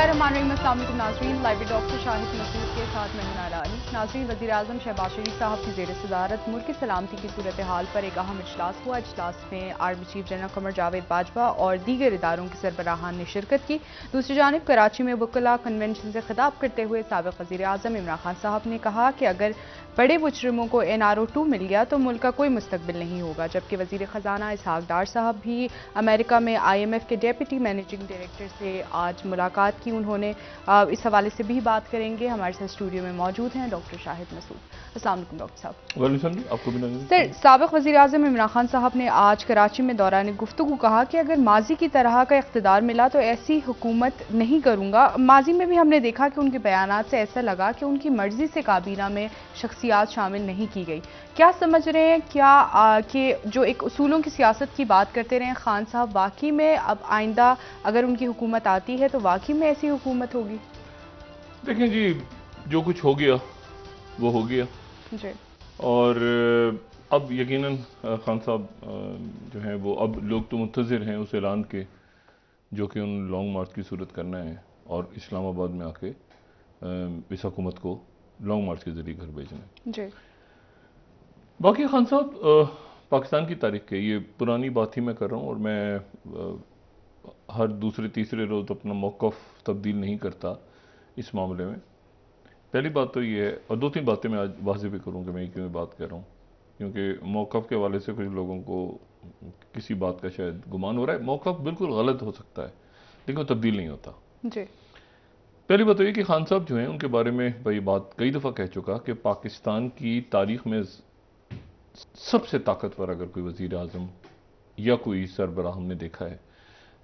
बिस्मिल्लाहिर्रहमानिर्रहीम। अस्सलाम वालेकुम नाज़रीन, लाइव डॉक्टर शाहिद मसूद के साथ मैं मुनारा अली। नाज़रीन, वज़ीर आज़म शहबाज शरीफ साहब की ज़ेर सदारत मुल्क की सलामती की सूरत हाल पर एक अहम इजलास हुआ। इजलास में army chief general Qamar Javed Bajwa और दीगर इदारों के सरबराहान ने शिरकत की। दूसरी जानिब कराची में वकला कन्वेंशन से खिताब करते हुए साबिक़ वज़ीर आज़म इमरान खान साहब ने कहा कि अगर बड़े मुजरिमों को NRO 2 मिल गया तो मुल्क का कोई मुस्तकबिल नहीं होगा। जबकि वज़ीर ख़जाना इसहाक डार साहब भी अमेरिका में IMF के डेप्यूटी मैनेजिंग डायरेक्टर से आज मुलाकात की। उन्होंने इस हवाले से भी बात करेंगे। हमारे साथ स्टूडियो में मौजूद हैं डॉक्टर शाहिद मसूद। अस्सलाम वालेकुम डॉक्टर साहब। आपको भी सर, साबिक़ वज़ीर आज़म इमरान खान साहब ने आज कराची में दौरान गुफ्तगू कहा कि अगर माजी की तरह का इख्तिदार मिला तो ऐसी हुकूमत नहीं करूँगा। माजी में भी हमने देखा कि उनके बयानात से ऐसा लगा कि उनकी मर्जी से काबीना में शख्सियात शामिल नहीं की गई। क्या समझ रहे हैं क्या कि जो एक उसूलों की सियासत की बात करते रहे खान साहब, वाकई में अब आइंदा अगर उनकी हुकूमत आती है तो वाकई में ऐसी हुकूमत होगी? देखें जी, जो कुछ हो गया वो हो गया जी। और अब यकीनन खान साहब जो हैं वो अब लोग तो मुंतज़िर हैं उस ऐलान के जो कि उन लॉन्ग मार्च की सूरत करना है और इस्लामाबाद में आके इस हुकूमत को लॉन्ग मार्च के जरिए घर भेजना है। जी। बाकी खान साहब पाकिस्तान की तारीख के ये पुरानी बात ही मैं कर रहा हूँ और मैं हर दूसरे तीसरे रोज़ अपना मौक़िफ़ तब्दील नहीं करता इस मामले में। पहली बात तो ये है, और दो तीन बातें मैं आज वाज़ेह भी करूँ कि मैं क्यों बात कर रहा हूँ, क्योंकि मौक़िफ़ के हवाले से कुछ लोगों को किसी बात का शायद गुमान हो रहा है। मौक़िफ़ बिल्कुल गलत हो सकता है लेकिन वो तब्दील नहीं होता। जी। पहली बात तो ये कि खान साहब जो हैं उनके बारे में भाई बात कई दफ़ा कह चुका कि पाकिस्तान की तारीख़ में सबसे ताकतवर अगर कोई वज़ीर आज़म या कोई सरबराह हमने देखा है,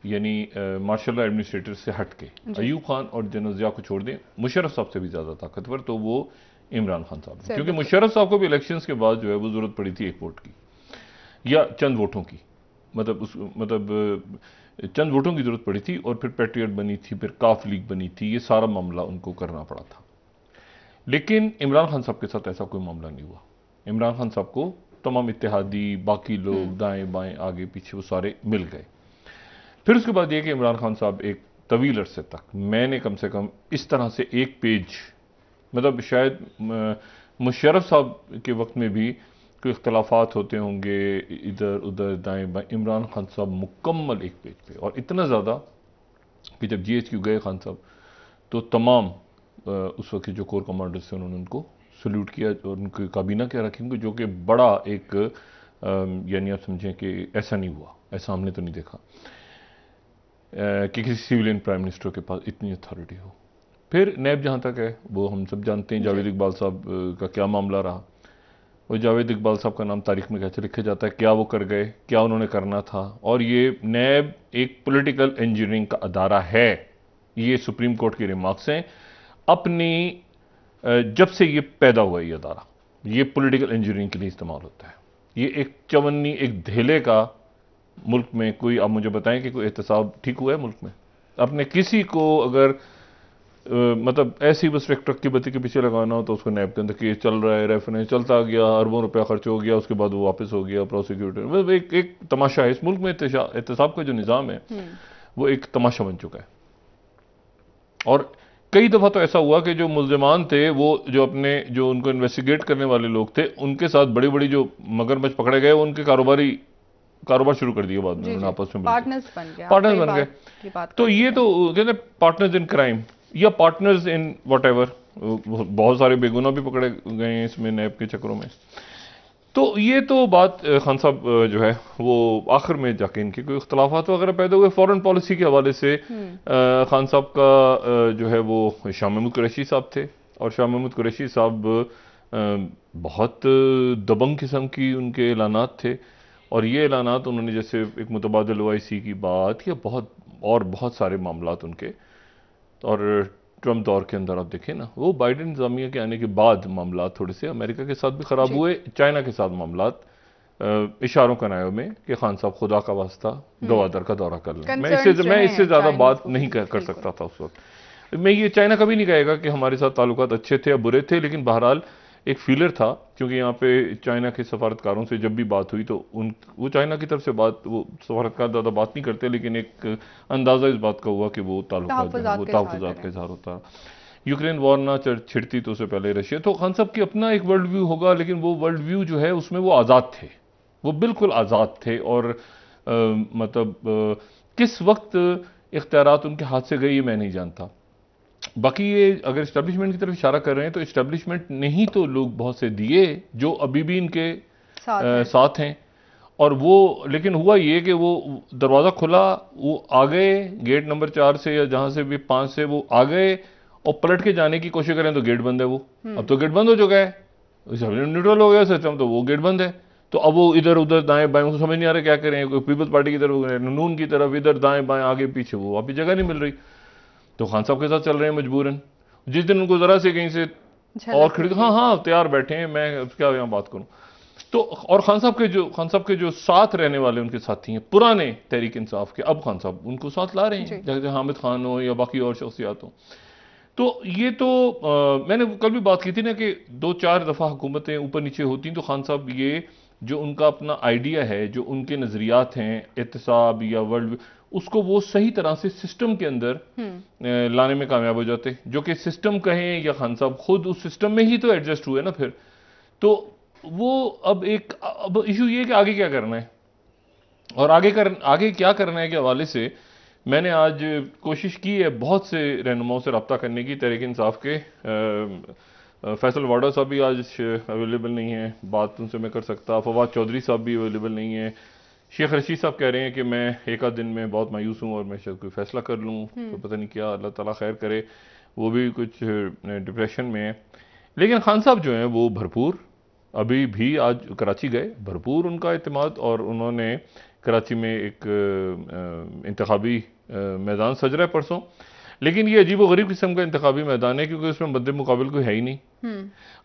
यानी मार्शल एडमिनिस्ट्रेटर से हट के अयूब खान और जनरल ज़िया को छोड़ दें, मुशर्रफ साहब से भी ज़्यादा ताकतवर तो वो इमरान खान साहब हैं। क्योंकि मुशर्रफ साहब को भी इलेक्शंस के बाद जो है वो ज़रूरत पड़ी थी एक वोट की या चंद वोटों की, मतलब चंद वोटों की ज़रूरत पड़ी थी और फिर पैट्रियट बनी थी, फिर काफ लीग बनी थी, ये सारा मामला उनको करना पड़ा था। लेकिन इमरान खान साहब के साथ ऐसा कोई मामला नहीं हुआ। इमरान खान साहब को तमाम इत्तेहादी बाकी लोग दाएं बाएं आगे पीछे वो सारे मिल गए। फिर उसके बाद ये कि इमरान खान साहब एक तवील अरसे तक, मैंने कम से कम इस तरह से एक पेज, मतलब शायद मुशर्रफ साहब के वक्त में भी कोई इख्तलाफात होते होंगे इधर उधर दाएं बाएं, इमरान खान साहब मुकम्मल एक पेज पे, और इतना ज़्यादा कि जब GHQ गए खान साहब तो तमाम उस वक्त जो कोर कमांडर्स थे उन्होंने उनको सल्यूट किया और उनकी काबीना क्या रखी उनको, जो कि बड़ा एक यानी आप समझें कि ऐसा नहीं हुआ, ऐसा हमने तो नहीं देखा कि किसी सिविलियन प्राइम मिनिस्टर के पास इतनी अथॉरिटी हो। फिर नैब जहाँ तक है वो हम सब जानते हैं, जावेद इकबाल साहब का क्या मामला रहा। वो जावेद इकबाल साहब का नाम तारीख में कैसे लिखा जाता है, क्या वो कर गए, क्या उन्होंने करना था। और ये नैब एक पॉलिटिकल इंजीनियरिंग का अदारा है, ये सुप्रीम कोर्ट की रिमार्क्स हैं। अपनी जब से ये पैदा हुआ ये अदारा, ये पॉलिटिकल इंजीनियरिंग के लिए इस्तेमाल होता है। ये एक चवन्नी, एक धेले का मुल्क में कोई, आप मुझे बताएं कि कोई एहतसाब ठीक हुआ है मुल्क में? अपने किसी को अगर मतलब ऐसी बस ट्रक की बत्ती के पीछे लगाना हो तो उसको नैब के अंदर केस चल रहा है, रेफरेंस चलता गया, अरबों रुपया खर्च हो गया, उसके बाद वो वापस हो गया प्रोसिक्यूटर। मतलब एक तमाशा है इस मुल्क में। एहतसाब का जो निज़ाम है वो एक तमाशा बन चुका है। और कई दफ़ा तो ऐसा हुआ कि जो मुल्ज़िमान थे वो जो अपने जो उनको इन्वेस्टिगेट करने वाले लोग थे उनके साथ बड़ी बड़ी जो मगरमच्छ पकड़े गए उनके कारोबार शुरू कर दिए बाद में, उन्होंने आपस में पार्टनर्स बन गए। तो ये तो कहते पार्टनर्स इन क्राइम या पार्टनर्स इन वट एवर, बहुत सारे बेगुनाह भी पकड़े गए हैं इसमें नैब के चक्करों में। तो ये तो बात खान साहब जो है वो आखिर में जाके इनके कोई इख्तलाफात वगैरह पैदा हुए फॉरेन पॉलिसी के हवाले से। खान साहब का जो है वो शाह महमूद कुरैशी साहब थे और शाह महमूद कुरैशी साहब बहुत दबंग किस्म की उनके ऐलानात थे और ये ऐलानात उन्होंने जैसे एक मुतबादिल OIC की बात या बहुत सारे मामलात उनके, और ट्रम्प दौर के अंदर आप देखें ना, वो बाइडेन इंतजामिया के आने के बाद मामला थोड़े से अमेरिका के साथ भी ख़राब हुए, चाइना के साथ मामलात इशारों का नायों में कि खान साहब खुदा का वास्ता गवादर का दौरा कर लें। मैं इससे ज़्यादा बात नहीं कर सकता था उस वक्त। मैं ये चाइना कभी नहीं कहेगा कि हमारे साथ ताल्लुकात अच्छे थे या बुरे थे, लेकिन बहरहाल एक फीलर था, क्योंकि यहाँ पे चाइना के सफारतकारों से जब भी बात हुई तो वो चाइना की तरफ से वो सफारतकार ज़्यादा बात नहीं करते, लेकिन एक अंदाज़ा इस बात का हुआ कि वो ताल्लुकात जो है वो तहफ़्फ़ुज़ात का इज़हार होता है। यूक्रेन वॉर ना छिड़ती तो उससे पहले रशिया, तो खान साहब की अपना एक वर्ल्ड व्यू होगा, लेकिन वो वर्ल्ड व्यू जो है उसमें वो आज़ाद थे, वो बिल्कुल आज़ाद थे। और किस वक्त इख्तियारात उनके हाथ से गए ये मैं नहीं जानता। बाकी ये अगर इस्टेब्लिशमेंट की तरफ इशारा कर रहे हैं तो इस्टेब्लिशमेंट ने ही तो लोग बहुत से दिए जो अभी भी इनके साथ हैं। और वो लेकिन हुआ ये कि वो दरवाज़ा खुला, वो आ गए गेट नंबर 4 से या जहां से भी 5 से वो आ गए और पलट के जाने की कोशिश करें तो गेट बंद है। वो अब तो गेट बंद हो चुका है, न्यूट्रल हो गया सिस्टम, तो वो गेट बंद है। तो अब वो इधर उधर दाएं बाएं, उनको समझ नहीं आ रहा क्या करें, कोई पीपल्स पार्टी की तरफ, नून की तरफ, इधर दाएं बाएं आगे पीछे, वो अभी जगह नहीं मिल रही, तो खान साहब के साथ चल रहे हैं मजबूरन। जिस दिन उनको जरा से कहीं से और खिड़की, हाँ हाँ तैयार बैठे हैं, मैं क्या यहाँ बात करूं। तो और खान साहब के जो साथ रहने वाले उनके साथी हैं पुराने तहरीक इंसाफ के, अब खान साहब उनको साथ ला रहे हैं, जैसे हामिद खान हो या बाकी और शख्सियात हो। तो ये तो मैंने कल भी बात की थी ना कि 2-4 दफ़ा हुकूमतें ऊपर नीचे होती हैं तो खान साहब ये जो उनका अपना आइडिया है, जो उनके नज़रियात हैं एहतसाब या वर्ल्ड, उसको वो सही तरह से सिस्टम के अंदर लाने में कामयाब हो जाते, जो कि सिस्टम कहें या खान साहब खुद उस सिस्टम में ही तो एडजस्ट हुए ना फिर। तो वो अब इशू ये कि आगे क्या करना है और आगे क्या करना है के हवाले से मैंने आज कोशिश की है बहुत से रहनुमाओं से रब्ता करने की। तहरीक इंसाफ के फैसल वाडा साहब भी आज अवेलेबल नहीं है, बात उनसे मैं कर सकता, फवाद चौधरी साहब भी अवेलेबल नहीं है, शेख रशीद साहब कह रहे हैं कि मैं एक आध दिन में बहुत मायूस हूँ और मैं शायद कोई फैसला कर लूँ, तो पता नहीं क्या, अल्लाह ताला खैर करे, वो भी कुछ डिप्रेशन में है। लेकिन खान साहब जो हैं वो भरपूर, अभी भी आज कराची गए, भरपूर उनका इत्मीनान, और उन्होंने कराची में एक इंतखाबी मैदान सज रहा है परसों, लेकिन ये अजीब व गरीब किस्म का इंतखाबी मैदान है क्योंकि उसमें मद्दे मुकाबल कोई है ही नहीं।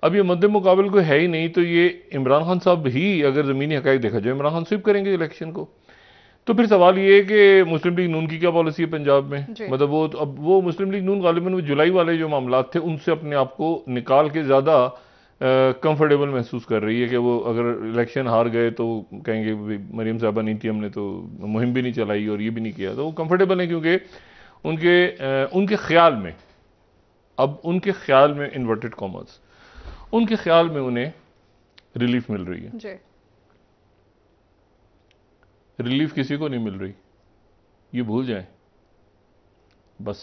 अब ये मद्दे मुकाबल कोई है ही नहीं, तो ये इमरान खान साहब ही अगर ज़मीनी हक़ाइक़ देखा जाए इमरान खान स्वीप करेंगे इलेक्शन को। तो फिर सवाल ये है कि मुस्लिम लीग नून की क्या पॉलिसी है पंजाब में, मतलब वो मुस्लिम लीग नून गालिबन वो जुलाई वाले जो मामला थे उनसे अपने आप को निकाल के ज़्यादा कंफर्टेबल महसूस कर रही है कि वो अगर इलेक्शन हार गए तो कहेंगे मरीम साहबा नहीं थी, हमने तो मुहिम भी नहीं चलाई और ये भी नहीं किया, तो वो कंफर्टेबल है क्योंकि उनके ख्याल में, अब उनके ख्याल में इन्वर्टेड कॉमर्स, उनके ख्याल में उन्हें रिलीफ मिल रही है। रिलीफ किसी को नहीं मिल रही, ये भूल जाएं बस।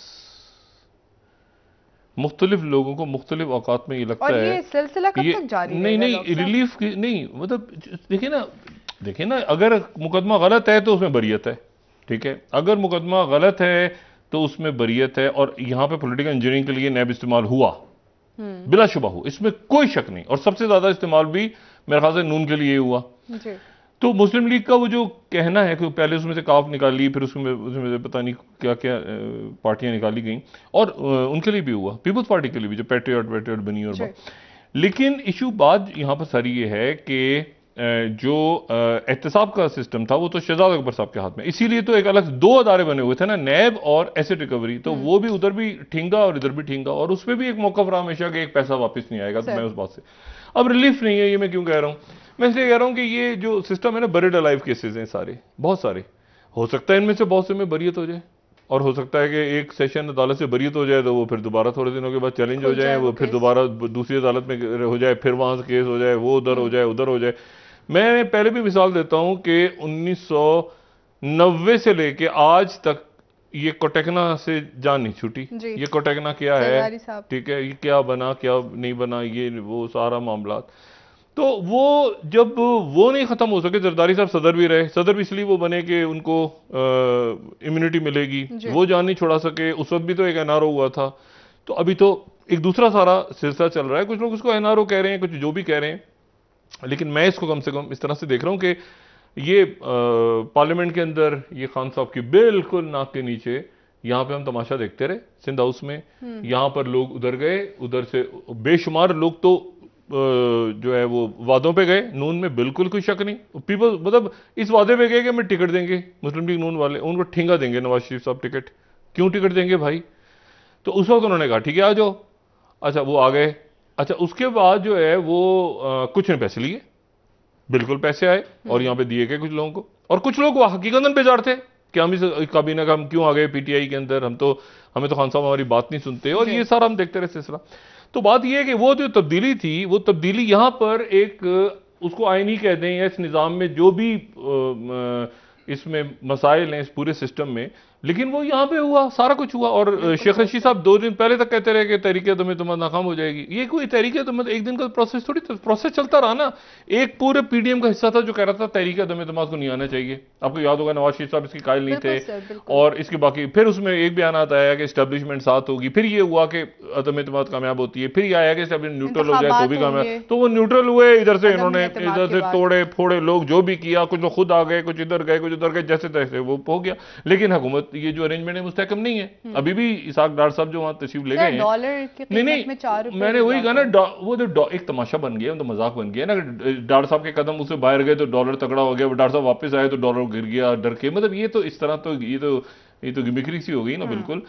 मुख्तलिफ लोगों को मुख्तलिफ औकात में ये लगता है, और ये सिलसिला कब तक जारी रहेगा? नहीं रिलीफ की नहीं, मतलब देखिए ना अगर मुकदमा गलत है तो उसमें बरियत है, ठीक है, अगर मुकदमा गलत है तो उसमें बरियत है, और यहां पे पॉलिटिकल इंजीनियरिंग के लिए नैब इस्तेमाल हुआ बिलाशुबा हो, इसमें कोई शक नहीं, और सबसे ज्यादा इस्तेमाल भी मेरे ख्याल से नून के लिए हुआ। तो मुस्लिम लीग का वो जो कहना है कि पहले उसमें से काफ निकाली, फिर उसमें से पता नहीं क्या क्या पार्टियां निकाली गई, और उनके लिए भी हुआ, पीपल्स पार्टी के लिए भी जो पैट्रियट बनी और लेकिन इशू बात यहां पर सारी ये है कि जो एहतसाब का सिस्टम था वो तो शहजाद अकबर साहब के हाथ में, इसीलिए तो एक अलग 2 अदारे बने हुए थे ना, नैब और एसेट रिकवरी, तो वो भी उधर भी ठिंगा और इधर भी ठिंगा, और उसमें भी एक मौका रहा हमेशा कि एक पैसा वापस नहीं आएगा। तो मैं उस बात से अब रिलीफ नहीं है, ये मैं क्यों कह रहा हूं, मैं इसलिए कह रहा हूं कि ये जो सिस्टम है ना, बरिड अलाइव केसेस हैं सारे, बहुत सारे, हो सकता है इनमें से बहुत से में बरियत हो जाए, और हो सकता है कि एक सेशन अदालत से बरियत हो जाए तो वो फिर दोबारा थोड़े दिनों के बाद चैलेंज हो जाए, वो फिर दोबारा दूसरी अदालत में हो जाए, फिर वहां से केस हो जाए, वो उधर हो जाए, उधर हो जाए। मैं पहले भी मिसाल देता हूं कि 1990 से लेके आज तक ये कोटेकना से जान नहीं छूटी। ये कोटेकना क्या है, ठीक है, ये क्या बना क्या नहीं बना, ये वो सारा मामला, तो वो जब वो नहीं खत्म हो सके, जरदारी साहब सदर भी रहे, सदर भी इसलिए वो बने कि उनको इम्यूनिटी मिलेगी, वो जान नहीं छोड़ा सके, उस वक्त भी तो एक एनआरओ हुआ था, तो अभी तो एक दूसरा सारा सिलसिला चल रहा है, कुछ लोग उसको एनआरओ कह रहे हैं, कुछ जो भी कह रहे हैं, लेकिन मैं इसको कम से कम इस तरह से देख रहा हूं कि ये पार्लियामेंट के अंदर ये खान साहब की बिल्कुल नाक के नीचे, यहां पे हम तमाशा देखते रहे सिंध हाउस में, यहां पर लोग उधर गए, उधर से बेशुमार लोग तो जो है वो वादों पे गए, नून में बिल्कुल कोई शक नहीं, पीपल मतलब इस वादे पे गए कि मैं टिकट देंगे, मुस्लिम लीग नून वाले उनको ठेंगा देंगे, नवाज शरीफ साहब टिकट क्यों टिकट देंगे भाई, तो उस वक्त उन्होंने कहा ठीक है आ जाओ, अच्छा वो आ गए, अच्छा, उसके बाद जो है वो कुछ ने पैसे लिए, बिल्कुल पैसे आए और यहाँ पे दिए गए कुछ लोगों को, और कुछ लोग वो हकीकतन बेजार थे कि हम इस काबीना का हम क्यों आ गए पीटीआई के अंदर, हमें तो खान साहब हमारी बात नहीं सुनते, और ये सारा हम देखते रहे सिलसिला। तो बात ये है कि वो जो तब्दीली थी, वो तब्दीली यहाँ पर एक उसको आईनी कह दें या इस निज़ाम में जो भी इसमें मसाइल हैं इस पूरे सिस्टम में, लेकिन वो यहाँ पे हुआ, सारा कुछ हुआ। और शेख रशीद साहब 2 दिन पहले तक कहते रहे कि तहरीक दम तुम्हारा नाकाम हो जाएगी। ये कोई तहरीक दम एक दिन का प्रोसेस थोड़ी, प्रोसेस चलता रहा ना। एक पूरे पीडीएम का हिस्सा था जो कह रहा था तहरीक दम तुम्हारा को नहीं आना चाहिए। आपको याद होगा नवाज शरीफ साहब इसकी कायल नहीं थे, और इसके बाकी फिर उसमें एक बयान आता है कि स्टैब्लिशमेंट साथ होगी, फिर ये हुआ कि अदम एतमाद कामयाब होती है, फिर ये आया कि स्टैब्लिशमेंट न्यूट्रल हो जाए तो भी कामयाब, तो वो न्यूट्रल हुए। इधर से इन्होंने इधर से तोड़े फोड़े लोग जो भी किया, कुछ लोग खुद आ गए, कुछ इधर गए, कुछ उधर गए, जैसे तैसे वो हो गया। लेकिन हुकूमत ये जो अरेंजमेंट है मुस्तहकम नहीं है। अभी भी इसाक डार साहब जो वहां तशरीफ ले गए हैं, डॉलर की कीमत में 4 रुपए, मैंने वही कहा ना, वो तो एक तमाशा बन गया, तो मजाक बन गया ना। डार साहब के कदम उससे बाहर गए तो डॉलर तगड़ा हो गया, डार साहब वापस आए तो डॉलर गिर गया डर के। मतलब ये तो इस तरह तो ये तो गिमिक्री सी हो गई ना बिल्कुल,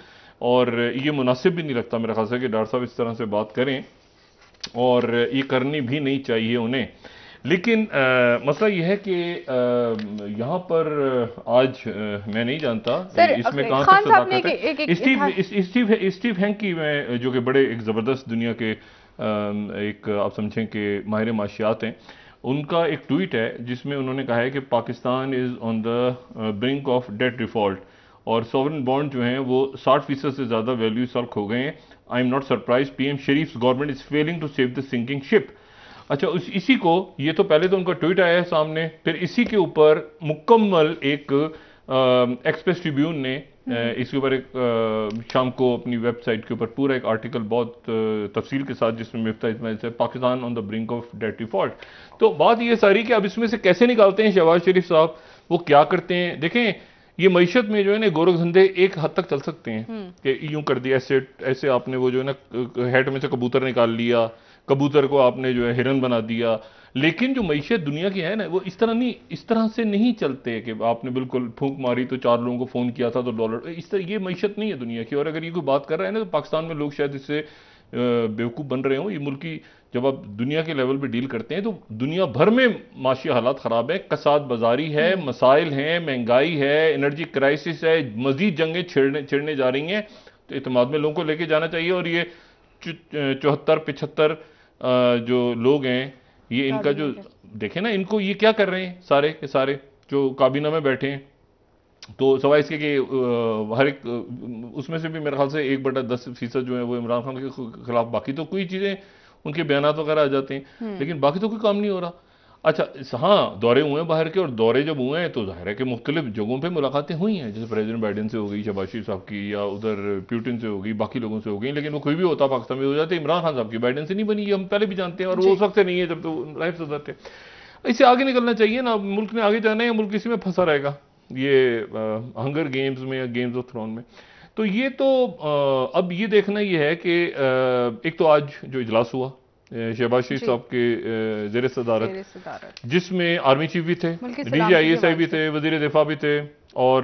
और ये मुनासिब भी नहीं लगता मेरे ख्याल से कि डार साहब इस तरह से बात करें, और ये करनी भी नहीं चाहिए उन्हें। लेकिन मसला यह है कि यहाँ पर आज मैं नहीं जानता इसमें कहाँ तक सदाकत है। स्टीव हैंकी में जो कि बड़े एक ज़बरदस्त दुनिया के एक आप समझें कि माहिर माशियात हैं, उनका एक ट्वीट है जिसमें उन्होंने कहा है कि Pakistan is on the brink of debt default, और सॉवरन बॉन्ड जो हैं वो 60% से ज़्यादा वैल्यू इस साल खो गए हैं। I am not surprise, PM Sharif government is failing to save the sinking ship. अच्छा, इसी को, ये तो पहले तो उनका ट्वीट आया है सामने, फिर इसी के ऊपर मुकम्मल एक एक्सप्रेस ट्रिब्यून ने इसके ऊपर एक शाम को अपनी वेबसाइट के ऊपर पूरा एक आर्टिकल बहुत तफसील के साथ, जिसमें मिफ्ता इस्माइल से Pakistan on the brink of debt default. तो बात ये सारी कि अब इसमें से कैसे निकालते हैं शहबाज शरीफ साहब, वो क्या करते हैं। देखें, ये मईशत में जो है ना गोरख धंधे एक हद तक चल सकते हैं कि यूं कर दिया, ऐसे आपने वो जो है ना हेड में से कबूतर निकाल लिया, कबूतर को आपने जो है हिरन बना दिया, लेकिन जो मईशत दुनिया की है ना वो इस तरह से नहीं चलते कि आपने बिल्कुल फूंक मारी तो 4 लोगों को फोन किया था तो डॉलर, इस तरह ये मईशत नहीं है दुनिया की। और अगर ये कोई बात कर रहा है ना तो पाकिस्तान में लोग शायद इससे बेवकूफ़ बन रहे हों। ये मुल्क की जब आप दुनिया के लेवल पे डील करते हैं तो दुनिया भर में माशी हालात ख़राब है, कसाद बाजारी है, मसाइल हैं, महंगाई है, एनर्जी क्राइसिस है, मजीद जंगें छिड़ने जा रही हैं। तो इत्मीनान में लोगों को लेके जाना चाहिए। और ये 74-75 जो लोग हैं, ये इनका जो देखें ना, इनको ये क्या कर रहे हैं सारे के सारे जो काबीना में बैठे हैं, तो सवाल इसके कि हर एक उसमें से भी मेरे ख्याल से 1/10% जो है वो इमरान खान के खिलाफ, बाकी तो कोई चीज़ें उनके बयानात वगैरह आ जाते हैं, लेकिन बाकी तो कोई काम नहीं हो रहा। अच्छा हाँ, दौरे हुए हैं बाहर के, और दौरे जब हुए हैं तो जाहिर है कि मुख्तलिफ जगहों पे मुलाकातें हुई हैं, जैसे प्रेसिडेंट बाइडन से हो गई शहबाज शरीफ साहब की, या उधर प्यूटिन से हो गई, बाकी लोगों से हो गई, लेकिन वो कोई भी होता पाकिस्तान में हो जाते। इमरान खान साहब की बाइडन से नहीं बनी, ये हम पहले भी जानते हैं, और वो उस वक्त से नहीं है जब तो लाइफ सदर थे। इससे आगे निकलना चाहिए ना, मुल्क ने आगे जाना है, मुल्क इसी में फंसा रहेगा, ये हंगर गेम्स में या गेम्स ऑफ थ्रोन में। तो ये तो अब ये देखना ये है कि एक तो आज जो इजलास हुआ शहबाज शरीफ साहब के ज़ेर सदारत, जिसमें आर्मी चीफ भी थे, DGISI भी थे, वजीर दिफा भी थे, और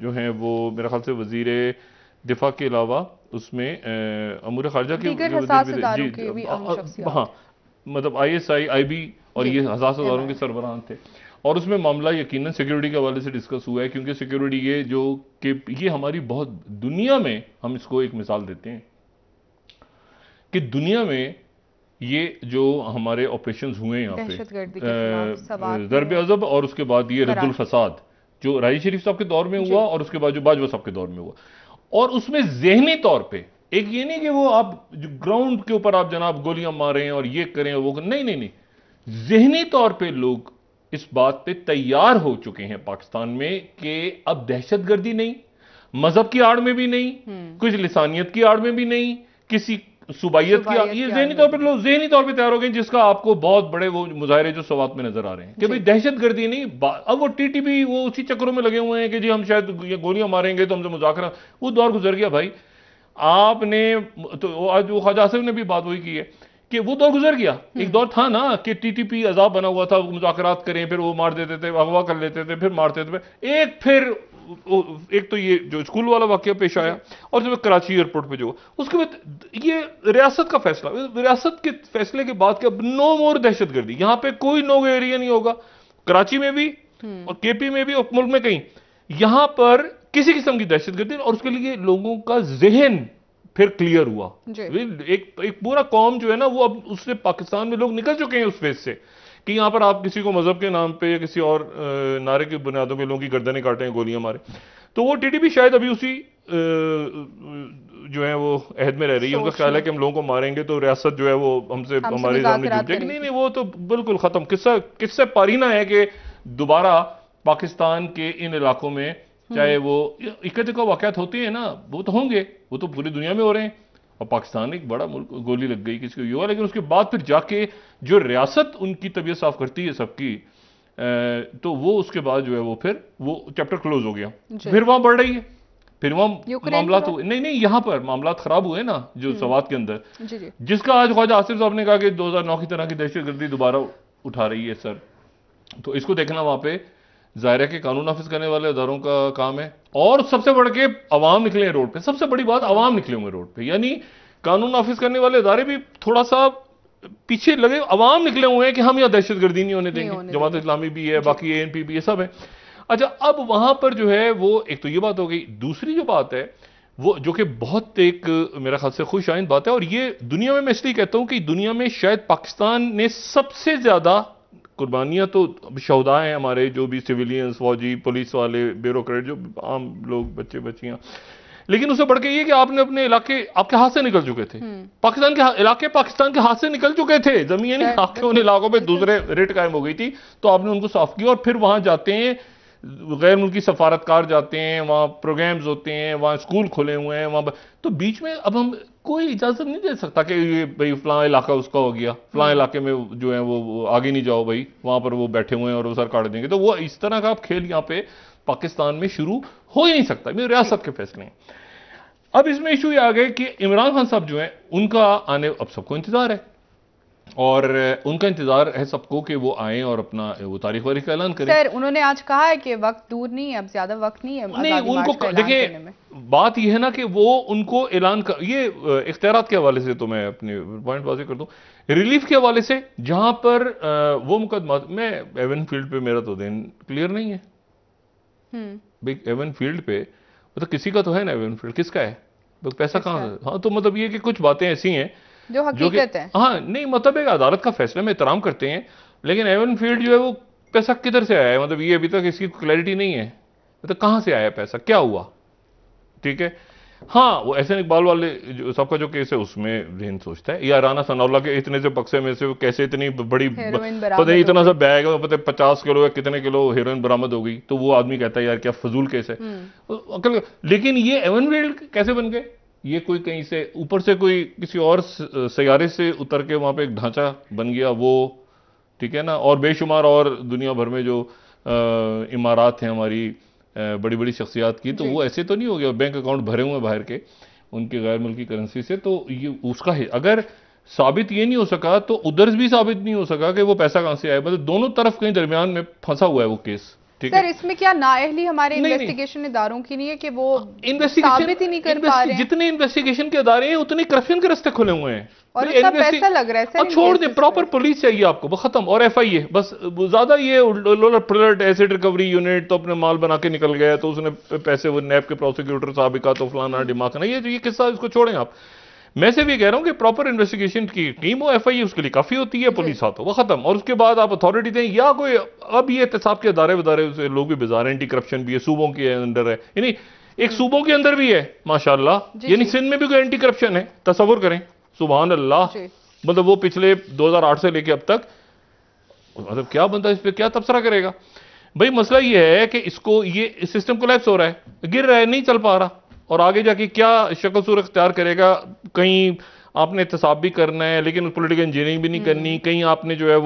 जो हैं वो मेरे ख्याल से वजीर दिफा के अलावा उसमें अमूर खारजा के हाँ, मतलब ISI IB और ये हसास अदारों के सरबराहान थे। और उसमें मामला यकीनन सिक्योरिटी के हवाले से डिस्कस हुआ है, क्योंकि सिक्योरिटी ये जो कि ये हमारी बहुत दुनिया में, हम इसको एक मिसाल देते हैं कि दुनिया में ये जो हमारे ऑपरेशंस हुए यहाँ पे ज़रब अज़ब, और उसके बाद ये रद्दुल फसाद जो राजी शरीफ साहब के दौर में हुआ, और उसके बाद जो बाजवा साहब के दौर में हुआ, और उसमें जहनी तौर पे एक ये नहीं कि वो आप जो ग्राउंड के ऊपर आप जनाब गोलियां मारें और ये करें और वो, नहीं, जहनी तौर पे लोग इस बात पे तैयार हो चुके हैं पाकिस्तान में कि अब दहशतगर्दी नहीं, मजहब की आड़ में भी नहीं, कुछ लिसानियत की आड़ में भी नहीं, किसी सुबाइयत की, ये जहनी तौर पे लोग जहनी तौर पे तैयार हो गए, जिसका आपको बहुत बड़े वो मुजाहरे जो सवात में नजर आ रहे हैं कि भाई दहशतगर्दी नहीं। अब वो TTP वो उसी चक्करों में लगे हुए हैं कि जी हम शायद ये गोलियां मारेंगे तो हमसे मुज़ाकरा, वो दौर गुजर गया भाई। आपने तो आज वो ख्वाजा आसिफ ने भी बात वही की है कि वो दौर गुजर गया। एक दौर था ना कि TTP अजाब बना हुआ था, मुज़ाकरात करें, फिर वो मार देते थे, अगवा कर लेते थे, फिर मारते थे, एक फिर एक तो ये जो स्कूल वाला वाकया पेश आया, और जब कराची एयरपोर्ट पे जो, उसके बाद ये रियासत का फैसला, रियासत के फैसले के बाद क्या, नो मोर दहशतगर्दी, यहां पे कोई नो एरिया नहीं होगा, कराची में भी और केपी में भी और मुल्क में कहीं, यहां पर किसी किस्म की दहशतगर्दी। और उसके लिए लोगों का जहन फिर क्लियर हुआ। एक पूरा कौम जो है ना, वो अब उससे, पाकिस्तान में लोग निकल चुके हैं उस फेज से कि यहां पर आप किसी को मजहब के नाम पे या किसी और नारे की बुनियादों पे लोगों की गर्दनें काटें, गोलियां मारे। तो वो टीडीपी शायद अभी उसी जो है वो अहद में रह रही है। उनका ख्याल है कि हम लोगों को मारेंगे तो रियासत जो है वो हमसे हमारे सामने झुक जाएगी। नहीं, वो तो बिल्कुल खत्म। किस्सा पारीना है कि दोबारा पाकिस्तान के इन इलाकों में, चाहे वो इक्कत का वाकयात होते हैं ना, वो तो होंगे, वो तो पूरी दुनिया में हो रहे हैं। और पाकिस्तान एक बड़ा मुल्क, गोली लग गई किसी को युवा, लेकिन उसके बाद फिर जाके जो रियासत उनकी तबीयत साफ करती है सबकी, तो वो उसके बाद जो है वो फिर वो चैप्टर क्लोज हो गया। फिर वहां बढ़ रही है, फिर वहां मामला तो नहीं, यहां पर मामला खराब हुए ना जो सवात के अंदर, जिसका आज ख्वाजा आसिफ साहब ने कहा कि 2009 की तरह की दहशतगर्दी दोबारा उठा रही है सर। तो इसको देखना वहां पे जाहिर है कि कानून नाफिज करने वाले अदारों का काम है, और सबसे बढ़ के अवाम निकले रोड पे। सबसे बड़ी बात, अवाम निकले होंगे रोड पे, यानी कानून नाफिज करने वाले अदारे भी थोड़ा सा पीछे लगे, अवाम निकले हुए हैं कि हम यहां दहशतगर्दी नहीं होने देंगे। जमात इस्लामी भी है, बाकी एएनपी भी है, सब है। अच्छा, अब वहां पर जो है वो, एक तो ये बात हो गई। दूसरी जो बात है वो, जो कि बहुत एक मेरा ख्याल से खुश आइंद बात है, और ये दुनिया में मैं इसलिए कहता हूं कि दुनिया में शायद पाकिस्तान ने सबसे ज्यादा कुर्बानियां, तो शहदा हैं हमारे जो भी सिविलियंस, फौजी, पुलिस वाले, ब्यूरोक्रेट, जो आम लोग, बच्चे बच्चियां, लेकिन उससे बढ़ के ये कि आपने अपने इलाके आपके हाथ से निकल चुके थे। पाकिस्तान के इलाके पाकिस्तान के हाथ से निकल चुके थे, जमीन आपके उन इलाकों पे दूसरे रेट कायम हो गई थी, तो आपने उनको साफ किया। और फिर वहां जाते हैं गैर मुल्की सफारतकार, जाते हैं वहां, प्रोग्राम्स होते हैं वहां, स्कूल खुले हुए हैं वहां। तो बीच में अब हम कोई इजाजत नहीं दे सकता कि ये भाई फलां इलाका उसका हो गया, फलां इलाके में जो है वो आगे नहीं जाओ भाई, वहां पर वो बैठे हुए हैं और वो सर काट देंगे। तो वो इस तरह का खेल यहाँ पे पाकिस्तान में शुरू हो ही नहीं सकता, मेरे रियासत के फैसले हैं। अब इसमें इशू ये आ गए कि इमरान खान साहब जो है उनका आने, अब सबको इंतजार है, और उनका इंतजार है सबको कि वो आए और अपना वो तारीख वारीख का ऐलान करें। सर, उन्होंने आज कहा है कि वक्त दूर नहीं है, अब ज्यादा वक्त नहीं है। नहीं, उनको देखिए, बात यह है ना कि वो उनको ऐलान कर, ये इख्तियारात के हवाले से तो मैं अपने पॉइंट वाज़ेह कर दूं, रिलीफ के हवाले से जहां पर वो मुकदमा में, एवन फील्ड पे मेरा तो दिन क्लियर नहीं है भाई। एवन फील्ड पे मतलब किसी का तो है ना, एवन फील्ड किसका है, पैसा कहां है? हाँ, तो मतलब ये कि कुछ बातें ऐसी हैं जो हकीकत है। हाँ, नहीं मतलब एक अदालत का फैसला में एहतराम करते हैं, लेकिन एवन फील्ड जो है वो पैसा किधर से आया है, मतलब ये अभी तक इसकी क्लैरिटी नहीं है, मतलब कहां से आया पैसा, क्या हुआ। ठीक है, हाँ, वो एहसन इकबाल वाले जो सबका जो केस है उसमें जहन सोचता है, या राना सनाउल्लाह के इतने से बक्से में से कैसे इतनी बड़ी, पता नहीं इतना सा बैग है, पता 50 किलो या कितने किलो हेरोइन बरामद हो गई, तो वो आदमी कहता है यार क्या फजूल केस है। लेकिन ये एवन फील्ड कैसे बन गए, ये कोई कहीं से ऊपर से कोई किसी और सैयारे से उतर के वहां पे एक ढांचा बन गया वो, ठीक है ना। और बेशुमार और दुनिया भर में जो इमारात हैं हमारी बड़ी बड़ी शख्सियात की, तो वो ऐसे तो नहीं हो गया, बैंक अकाउंट भरे हुए बाहर के उनके गैर मुल्की करेंसी से। तो ये उसका है, अगर साबित ये नहीं हो सका तो उधर भी साबित नहीं हो सका कि वो पैसा कहां से आया, मतलब दोनों तरफ कहीं दरमियान में फंसा हुआ है वो केस। सर, इसमें क्या नाअहली हमारे इन्वेस्टिगेशन इदारों की नहीं है कि वो साबित ही नहीं कर पा रहे हैं? जितने इन्वेस्टिगेशन के अदारे हैं उतने करप्शन के रास्ते खुले हुए हैं, और इतना पैसा लग रहा है सर। अब छोड़ दे, प्रॉपर पुलिस चाहिए आपको, वो खत्म, और एफआईए बस। ज्यादा ये उलट एसिड रिकवरी यूनिट तो अपने माल बना के निकल गया, तो उसने पैसे, वो नैब के प्रोसिक्यूटर साहब का तो फलाना दिमाग ना, ये किस्सा इसको छोड़ें आप। मैं से भी कह रहा हूं कि प्रॉपर इन्वेस्टिगेशन की टीम हो, एफआईए उसके लिए काफी होती है, पुलिस हाथ हो, वो खत्म। और उसके बाद आप अथॉरिटी दें, या कोई अब ये एहतसाब के अदारे वदारे से लोग भी बाजार, एंटी करप्शन भी है, सूबों के अंदर है, यानी एक सूबों के अंदर भी है माशाल्लाह, यानी सिंध में भी कोई एंटी करप्शन है, तसव्वुर करें, सुभान अल्लाह। मतलब वो पिछले 2008 से लेके अब तक, मतलब क्या बंदा इस पर क्या तबसरा करेगा भाई। मसला ये है कि इसको, ये सिस्टम कोलैप्स हो रहा है, गिर रहा है, नहीं चल पा रहा, और आगे जाके क्या शक्ल सूरत इख्तियार करेगा। कहीं आपने एहतसाब भी करना है, लेकिन पॉलिटिकल इंजीनियरिंग भी नहीं करनी, कहीं आपने जो है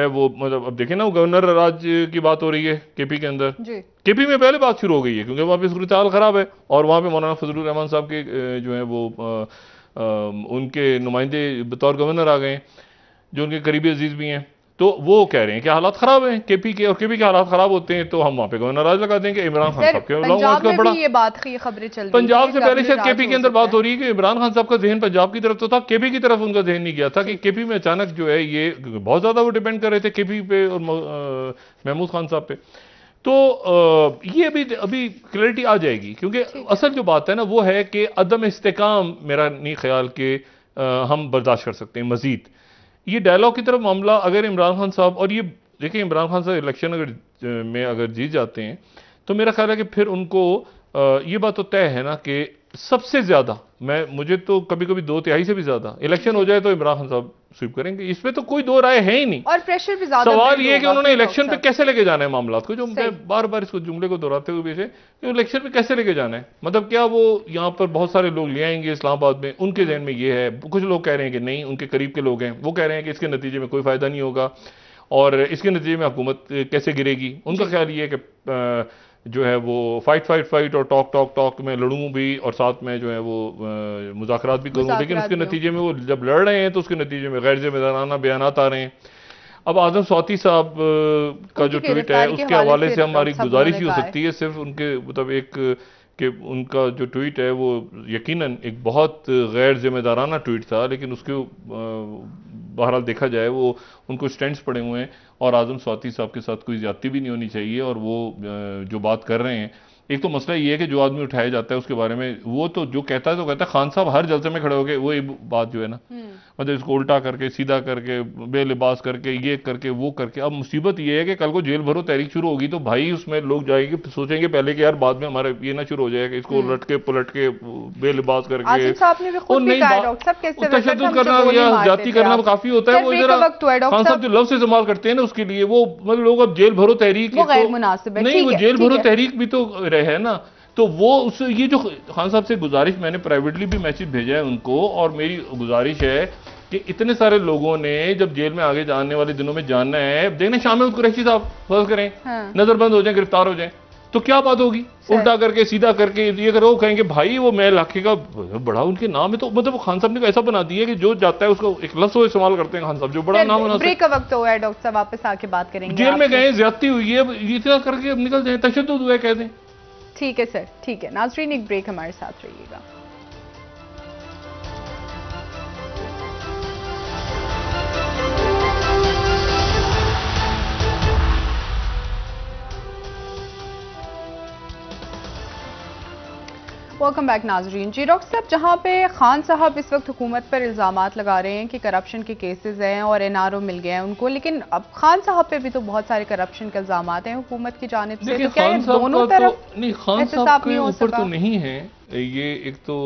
वो मतलब अब देखें ना, गवर्नर राज की बात हो रही है केपी के अंदर, केपी में पहले बात शुरू हो गई है क्योंकि वहां पे सूरत हाल खराब है, और वहां पे मौलाना फजलुर रहमान साहब के जो है वो उनके नुमाइंदे बतौर गवर्नर आ गए, जो उनके करीबी अजीज भी हैं। तो वो कह रहे हैं कि हालात खराब हैं केपी के, और केपी के हालात खराब होते हैं तो हम वहां पे कोई नाराज लगा देंगे इमरान खान साहब के। पंजाब में भी ये बात की खबरें चल रही पंजाब से पहले शायद केपी के अंदर बात हो रही है कि इमरान खान साहब का जहन पंजाब की तरफ तो था, केपी की तरफ उनका जहन नहीं गया था कि केपी में अचानक जो है ये बहुत ज्यादा वो डिपेंड कर रहे थे केपी पे और महमूद खान साहब पे। तो ये अभी क्लैरिटी आ जाएगी, क्योंकि असल जो बात है ना वो है कि अदम इस्तेकाम मेरा नहीं ख्याल कि हम बर्दाश्त कर सकते हैं मजीद। ये डायलॉग की तरफ मामला अगर इमरान खान साहब, और ये देखिए इमरान खान साहब इलेक्शन अगर जीत जाते हैं तो मेरा ख्याल है कि फिर उनको ये बात तो तय है ना कि सबसे ज्यादा मुझे तो कभी कभी 2/3 से भी ज्यादा इलेक्शन हो जाए तो इमरान खान साहब स्वीप करेंगे, इसमें तो कोई दो राय है ही नहीं। और प्रेशर भी ज्यादा, सवाल ये है कि उन्होंने इलेक्शन पे कैसे लेके जाना है मामला को, जो मैं बार बार इसको जुमले को दोहराते हुए पीछे इलेक्शन पे कैसे लेके जाना है। मतलब क्या वो यहाँ पर बहुत सारे लोग ले आएंगे इस्लामाबाद में, उनके जहन में ये है, कुछ लोग कह रहे हैं कि नहीं, उनके करीब के लोग हैं वो कह रहे हैं कि इसके नतीजे में कोई फायदा नहीं होगा और इसके नतीजे में हुकूमत कैसे गिरेगी। उनका ख्याल ये है कि जो है वो फाइट और टॉक में लड़ूं भी और साथ में जो है वो मुज़ाकरात भी करूं, लेकिन उसके नतीजे में वो जब लड़ रहे हैं तो उसके नतीजे में गैर जिम्मेदाराना बयानात आ रहे हैं। अब आजम स्वाति साहब का जो ट्वीट है उसके हवाले से हमारी गुजारिश ही हो सकती है सिर्फ उनके मतलब एक कि उनका जो ट्वीट है वो यकीनन एक बहुत गैर जिम्मेदाराना ट्वीट था, लेकिन उसके बहरहाल देखा जाए वो उनको स्टैंड्स पड़े हुए हैं और आजम स्वाति साहब के साथ कोई ज्यादती भी नहीं होनी चाहिए। और वो जो बात कर रहे हैं, एक तो मसला ये है कि जो आदमी उठाया जाता है उसके बारे में वो तो जो कहता है तो कहता है, खान साहब हर जलसे में खड़े हो गए वो ये बात जो है ना मतलब इसको उल्टा करके सीधा करके बेलिबास करके ये करके वो करके। अब मुसीबत ये है कि कल को जेल भरो तहरीक शुरू होगी तो भाई उसमें लोग जाएंगे सोचेंगे पहले कि यार बाद में हमारे ये ना शुरू हो जाएगा इसको उलट के पुलट के बेलिबास करके तशद्दुद करना या जाति करना काफी होता है। वो जरा खान साहब जो लफ्ज़ इस्तेमाल करते हैं ना उसके लिए वो मतलब लोग अब जेल भरो तहरीक नहीं, वो जेल भरो तहरीक भी तो है ना। तो वो उस ये जो खान साहब से गुजारिश, मैंने प्राइवेटली भी मैसेज भेजा है उनको और मेरी गुजारिश है कि इतने सारे लोगों ने जब जेल में आगे जाने वाले दिनों में जानना है, देखने शामिल कुरैशी साहब फर्ज करें नजरबंद हो जाए, गिरफ्तार हो जाए तो क्या बात होगी, उल्टा करके सीधा करके ये करो, कहेंगे भाई वो मैं इलाके का बड़ा उनके नाम है। तो मतलब खान साहब ने ऐसा बना दिया कि जो जाता है उसको एक लफ्ज़ इस्तेमाल करते हैं खान साहब जो बड़ा नाम बना। ब्रेक का वक्त हो गया डॉक्टर साहब, वापस आके बात करेंगे। जेल में गए, ज्यादती हुई है, इतना करके अब निकल जाए, तशद्दुद हुआ है कह दें। ठीक है सर, ठीक है नाज़रीन, एक ब्रेक हमारे साथ रहिएगा। वेलकम बैक नाजरीन। जी डॉक्टर साहब, जहाँ पे खान साहब इस वक्त हुकूमत पर इल्जामात लगा रहे हैं कि करप्शन के केसेस हैं और एनआरओ मिल गए हैं उनको, लेकिन अब खान साहब पे भी तो बहुत सारे करप्शन के इल्जामात हैं हुकूमत की जानिब से, तो क्या ये दोनों तरफ नहीं खान साहब के ऊपर तो नहीं है ये। एक तो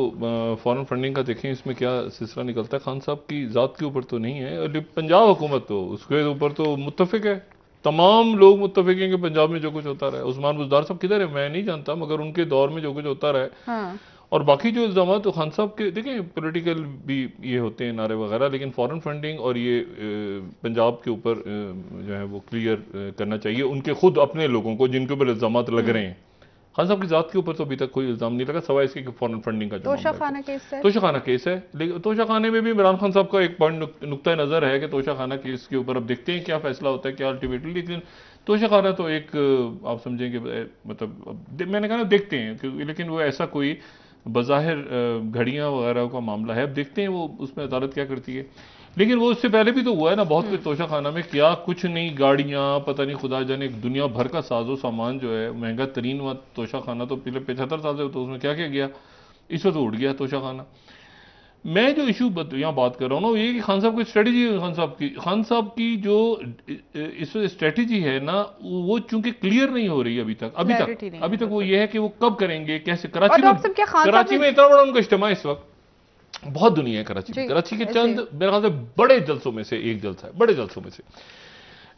फॉरेन फंडिंग का देखें इसमें क्या सिलसिला निकलता है, खान साहब की जात के ऊपर तो नहीं है। पंजाब हुकूमत तो उसके ऊपर तो मुत्तफिक है, तमाम लोग मुत्तफिक हैं कि पंजाब में जो कुछ होता रहा है। उस्मान बुज़दार साहब किधर है मैं नहीं जानता, मगर उनके दौर में जो कुछ होता रहा है हाँ। और बाकी जो इल्जाम तो खान साहब के देखें पॉलिटिकल भी ये होते हैं नारे वगैरह, लेकिन फॉरेन फंडिंग और ये पंजाब के ऊपर जो है वो क्लियर करना चाहिए उनके खुद अपने लोगों को जिनके ऊपर इल्जाम लग रहे हैं। खान साहब की जात के ऊपर तो अभी तक कोई इल्जाम नहीं लगा सवाए इसके कि फॉरेन फंडिंग का जो तोशाखाना केस है, तोशाखाना केस है। लेकिन तोशाखाने में भी इमरान खान साहब का एक पॉइंट नुक्ता नजर है कि तोशाखाना केस के ऊपर अब देखते हैं क्या फैसला होता है क्या अल्टीमेटली। लेकिन तोशाखाना तो एक आप समझेंगे मतलब मैंने कहा ना देखते हैं, लेकिन वो ऐसा कोई बज़ाहिर घड़ियां वगैरह का मामला है, अब देखते हैं वो उसमें अदालत क्या करती है। लेकिन वो उससे पहले भी तो हुआ है ना बहुत कुछ तोशाखाना में, क्या कुछ नहीं, गाड़ियां पता नहीं खुदा जाने दुनिया भर का साजो सामान जो है महंगा तरीन हुआ तोशाखाना तो पिछले 75 साल से तो उसमें क्या क्या गया, इस वक्त उड़ गया तोशाखाना। मैं जो इशू यहाँ बात कर रहा हूँ ना ये कि खान साहब की स्ट्रेटेजी है, खान साहब की जो इस स्ट्रेटेजी है ना वो चूंकि क्लियर नहीं हो रही अभी तक वो ये है कि वो कब करेंगे कैसे। कराची में इतना बड़ा उनका इज्तिमा इस वक्त, बहुत दुनिया है कराची के चंद मेरे ख्याल से बड़े जलसों में से एक जलसा है, बड़े जलसों में से,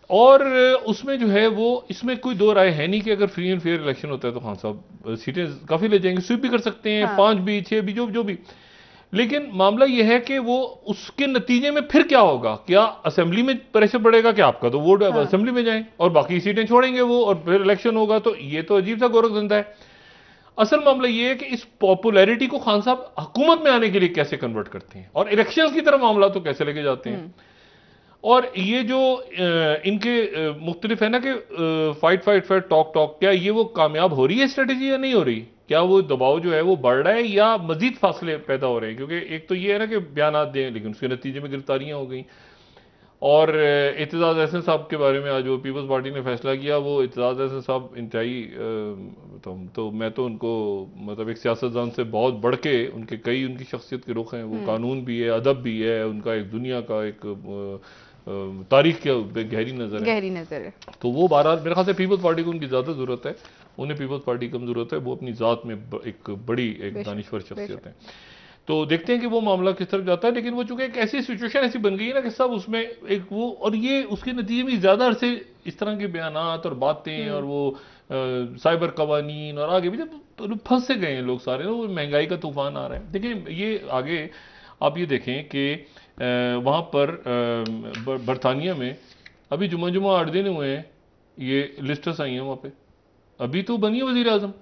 और उसमें जो है वो इसमें कोई दो राय है नहीं कि अगर फ्री एंड फेयर इलेक्शन होता है तो खान साहब सीटें काफी ले जाएंगे, स्वीप भी कर सकते हैं, 5 भी 6 भी जो भी। लेकिन मामला यह है कि वो उसके नतीजे में फिर क्या होगा, क्या असेंबली में प्रेशर बढ़ेगा कि आपका तो वोट असेंबली में जाए और बाकी सीटें छोड़ेंगे वो और फिर इलेक्शन होगा, तो ये तो अजीब सा गोरख धंधा है। असल मामला यह है कि इस पॉपुलैरिटी को खान साहब हुकूमत में आने के लिए कैसे कन्वर्ट करते हैं और इलेक्शन की तरफ मामला तो कैसे लेके जाते हैं। और ये जो इनके मुख्तलिफ है ना कि fight fight fight talk talk, क्या ये वो कामयाब हो रही है स्ट्रेटेजी या नहीं हो रही? क्या वो दबाव जो है वो बढ़ रहा है या मजीद फासले पैदा हो रहे हैं? क्योंकि एक तो ये है ना कि बयान दें लेकिन उसके नतीजे में गिरफ्तारियां हो गई। और एतजाज अहसन साहब के बारे में आज वो पीपल्स पार्टी ने फैसला किया, वो एतजाज अहसन साहब इंतहाई तो मैं तो उनको मतलब एक सियासतदान से बहुत बढ़ के उनके कई उनकी शख्सियत के रुख हैं, वो कानून भी है, अदब भी है, उनका एक दुनिया का एक तारीख के गहरी नजर है। तो वो बहरहाल मेरे ख्याल से पीपल्स पार्टी को उनकी ज़्यादा ज़रूरत है, उन्हें पीपल्स पार्टी की कम ज़रूरत है, वो अपनी ज़ात में एक बड़ी एक दानिश्वर शख्सियत है। तो देखते हैं कि वो मामला किस तरफ जाता है। लेकिन वो चूंकि एक ऐसी सिचुएशन ऐसी बन गई है ना कि सब उसमें एक वो, और ये उसके नतीजे में ज़्यादा अरसे इस तरह के बयानात और बातें और वो साइबर कवानीन और आगे भी जब फंस से गए हैं लोग सारे ना, वो महंगाई का तूफान आ रहा है। देखिए ये आगे आप ये देखें कि वहाँ पर बरतानिया में अभी जुमा 8 दिन हुए हैं, ये लिस्टर्स आई हैं वहाँ पे, अभी तो बनी है वजीर आजम,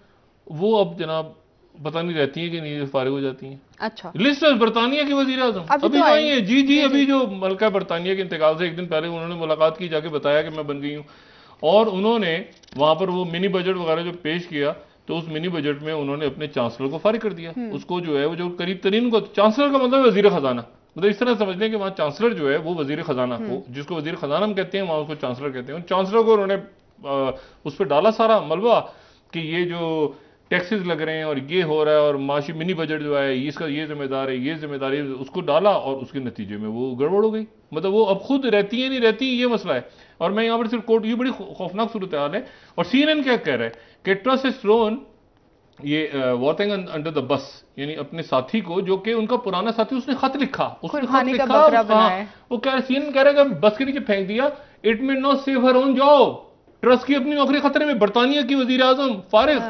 वो अब जनाब पता नहीं रहती हैं कि नहीं फारिग हो जाती हैं। अच्छा, लिस्टर्स बरतानिया की वजीर आजम अभी तो आई है। जी अभी जो मलका बरतानिया के इंतकाल से एक दिन पहले उन्होंने मुलाकात की, जाके बताया कि मैं बन गई हूँ, और उन्होंने वहां पर वो मिनी बजट वगैरह जो पेश किया, तो उस मिनी बजट में उन्होंने अपने चांसलर को फारिग कर दिया। उसको जो है वो जो करीब तरीन को, चांसलर का मतलब वजीर खजाना, मतलब इस तरह समझ लें कि वहां चांसलर जो है वो वजीर खजाना को, जिसको वजीर खजाना हम कहते हैं, वहां उसको चांसलर कहते हैं। उन चांसलर को उन्होंने उस पर डाला सारा मलबा कि ये जो टैक्सेस लग रहे हैं और ये हो रहा है और माशी मिनी बजट जो है इसका ये जिम्मेदार है, ये जिम्मेदारी, उसको डाला और उसके नतीजे में वो गड़बड़ हो गई। मतलब वो अब खुद रहती है नहीं रहती, ये मसला है। और मैं यहाँ पर सिर्फ कोर्ट, ये बड़ी खौफनाक सूरत हाल है। और CNN क्या कह रहा है कि ट्रस्ट इज थ्रोन ये वॉटिंग अंडर द बस, यानी अपने साथी को, जो कि उनका पुराना साथी, उसने खत लिखा, वो कह रहा है, CNN कह रहा है कि बस के नीचे फेंक दिया, it may not save her own job, trust की अपनी नौकरी खतरे में, बरतानिया की वजीर आजम फारिग,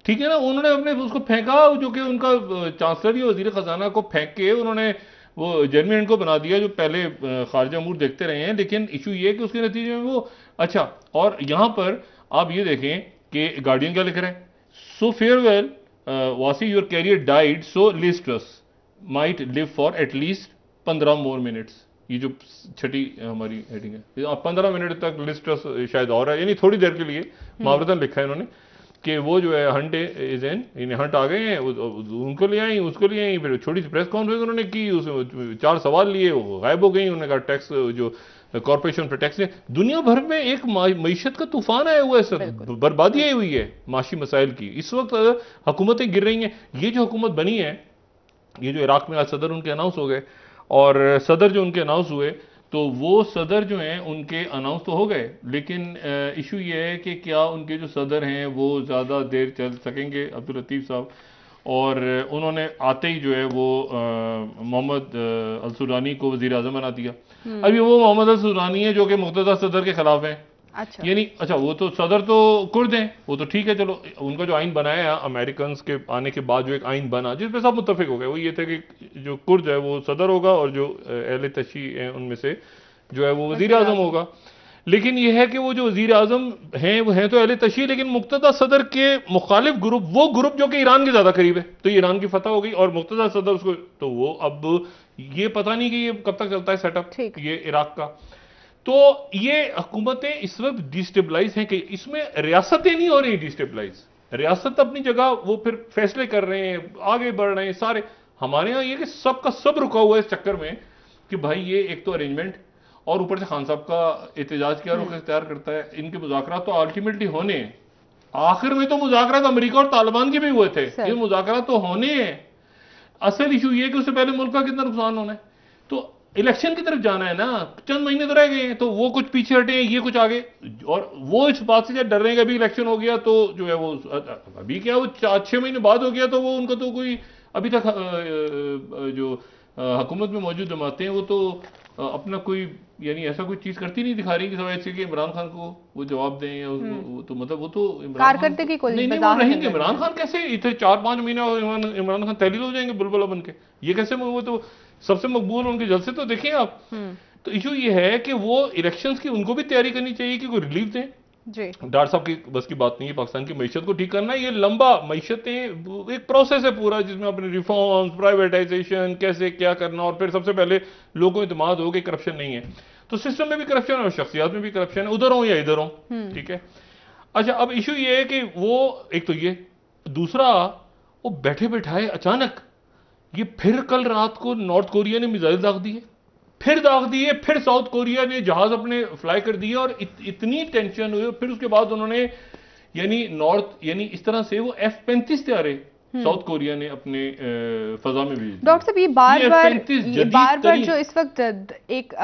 ठीक है ना। उन्होंने अपने उसको फेंका, जो कि उनका चांसलर या वजीर खजाना को फेंक के उन्होंने वो जेरमी को बना दिया, जो पहले खारजा अमूर देखते रहे हैं। लेकिन इशू ये कि उसके नतीजे में वो अच्छा। और यहां पर आप ये देखें कि गार्डियन क्या लिख रहे हैं, सो फेयरवेल वासी, योर कैरियर डाइड, सो लिस्ट्रस might live for at least 15 more minutes. ये जो छठी हमारी हेडिंग है, 15 मिनट तक लिस्ट्रस शायद और है, यानी थोड़ी देर के लिए मुहावरतन लिखा है इन्होंने कि वो जो है हंट इज इन, हंट आ गए हैं, उनको ले आई, उसको ले आई। फिर छोटी सी प्रेस कॉन्फ्रेंस उन्होंने की, उसमें 4 सवाल लिए, वो गायब हो गई। उन्होंने कहा टैक्स जो कॉर्पोरेशन पर टैक्स, दुनिया भर में एक मईशत का तूफान आया हुआ है सर, बर्बादी आई हुई है माशी मसाइल की। इस वक्त हुकूमतें गिर रही हैं। ये जो हुकूमत बनी है, ये जो इराक में आज सदर उनके अनाउंस हो गए, और सदर जो उनके अनाउंस हुए, तो वो सदर जो हैं उनके अनाउंस तो हो गए, लेकिन इशू ये है कि क्या उनके जो सदर हैं वो ज़्यादा देर चल सकेंगे, अब्दुल लतीफ़ साहब। और उन्होंने आते ही जो है वो मोहम्मद अल सुरानी को वज़ीर आज़म बना दिया। अभी वो मोहम्मद अल सुरानी है जो कि मुक़्तदा सदर के खिलाफ हैं। अच्छा, यानी अच्छा, वो तो सदर तो कुर्द हैं, वो तो ठीक है, चलो उनका जो आइन बनाया है अमेरिकन के आने के बाद, जो एक आइन बना जिस पे सब मुत्तफिक हो गए, वो ये थे कि जो कुर्द है वो सदर होगा और जो अहले तशी है उनमें से जो है वो वजीर आजम होगा। लेकिन यह है कि वो जो वजीर आजम हैं वो हैं तो अहले तशी, लेकिन मुक्तदा सदर के मुखालिफ ग्रुप, वो ग्रुप जो कि ईरान के ज्यादा करीब है, तो ईरान की फतह हो गई और मुक्तदा सदर उसको, तो वो अब ये पता नहीं कि ये कब तक चलता है सेटअप ये इराक का। तो ये हुकूमतें इस वक्त डिस्टेबलाइज हैं कि इसमें रियासतें नहीं हो रही डिस्टेबलाइज, रियासत अपनी जगह वो फिर फैसले कर रहे हैं, आगे बढ़ रहे हैं सारे। हमारे यहाँ ये कि सबका सब रुका हुआ है इस चक्कर में कि भाई ये एक तो अरेंजमेंट, और ऊपर से खान साहब का एहतजाज क्या रुख इख्तियार करता है। इनके मुज़ाकरात तो अल्टीमेटली होने हैं, आखिर में तो मुज़ाकरात अमेरिका और तालिबान के भी हुए थे, ये मुज़ाकरात तो होने हैं। असल इशू ये कि उससे पहले मुल्क का कितना नुकसान होना है। तो इलेक्शन की तरफ जाना है ना, चंद महीने तो रह गए हैं, तो वो कुछ पीछे हटे हैं, ये कुछ आगे, और वो इस बात से डर रहे हैं कि अभी इलेक्शन हो गया तो जो है वो अभी क्या वो 4-6 महीने बाद हो गया, तो वो उनका तो कोई अभी तक जो हुकूमत में मौजूद जमाते हैं वो तो अपना कोई यानी ऐसा कोई चीज करती नहीं दिखा रही कि सवाल कि इमरान खान को वो जवाब दें या उसको, तो मतलब वो तो कारकर्दगी को नहीं वो रहेंगे। इमरान खान कैसे इतने 4-5 महीने इमरान खान तहलील हो जाएंगे बुलबुला बन के, ये कैसे? वो तो सबसे मकबूल उनके जलसे तो देखिए आप। तो इशू ये है कि वो इलेक्शंस की उनको भी तैयारी करनी चाहिए कि कोई रिलीफ दें। डॉक्टर साहब की बस की बात नहीं है पाकिस्तान की मीशत को ठीक करना, ये लंबा मीशतें एक प्रोसेस है पूरा, जिसमें अपने रिफॉर्म्स, प्राइवेटाइजेशन, कैसे क्या करना, और फिर सबसे पहले लोगों को इत्मीनान हो कि करप्शन नहीं है। तो सिस्टम में भी करप्शन है और शख्सियात में भी करप्शन है, उधर हो या इधर हो, ठीक है। अच्छा, अब इशू ये है कि वो एक तो ये, दूसरा वो बैठे बैठाए अचानक ये फिर कल रात को नॉर्थ कोरिया ने मिसाइल दाग दिए, फिर साउथ कोरिया ने जहाज अपने फ्लाई कर दिए और इतनी टेंशन हुई। फिर उसके बाद उन्होंने यानी इस तरह से वो F-35 तैयारे साउथ कोरिया ने अपने फजा में भेज। डॉक्टर साहब, ये बार बार जो इस वक्त एक